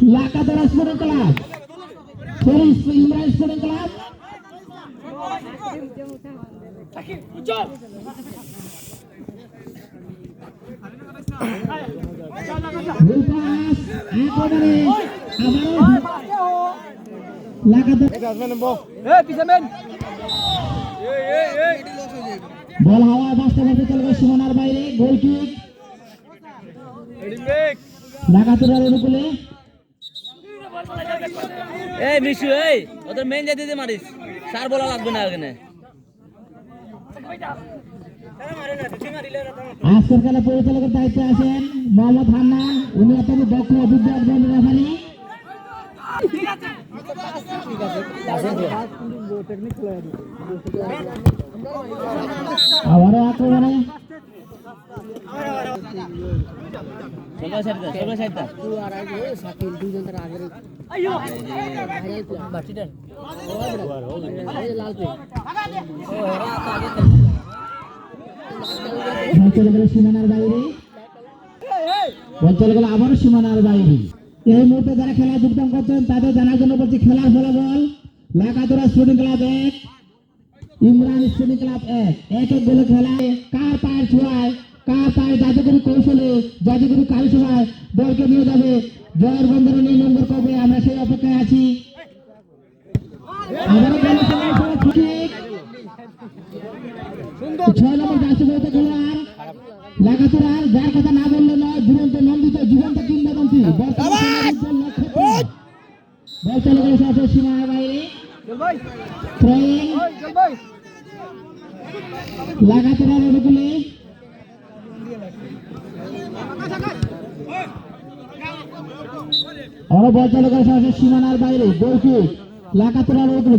লাকাতরা sporting club Imran sporting club ball হাওয়া বাঁচতে বাঁচতে চলে গেল সীমানার বাইরে গোল কিক লাকাতরার অনুকূলে এই মিশু এই ওদের মেইন যেতে দিতে মারিস চার বলা লাগবে না এখানে আজকের খেলা পরিচালকের দায়িত্বে আছেন মোহাম্মদ হান্নান উনি অত্যন্ত দক্ষ অভিজ্ঞ একজন রেফারি আবারও আক্রমণে সীমানার বাইরে বল চলে গেল আবারও সীমানার বাইরে এই মুহূর্তে যারা খেলা যোগদান করছেন তাদের জানার জন্য বলছি খেলার ফলাফল Lakatra sporting club 1 Imran sporting club 1 এক গোলে খেলায় কার পায়ের ছোঁয়ায় কার পায়ের জাদুকরি কৌশলে জাদুকরি কারিশমায় দলকে নিয়ে যাবে জয়ের বন্ধনে নির্মঙ্গল করবে আমরা সেই অপেক্ষায় আছি ছয় নম্বর জার্সি বলতে খেলোয়াড় লাকাতরার যার কথা না বললে নয় দুরন্ত নন্দিত জীবন্ত কিংবদন্তি বল চলে গেল সরাসরি সীমানার বাইরে লাকাতরার অনুকূলে বল চলে গেল সরাসরি সীমানার বাইরে গোল কিক লাকাতরার অনুকূলে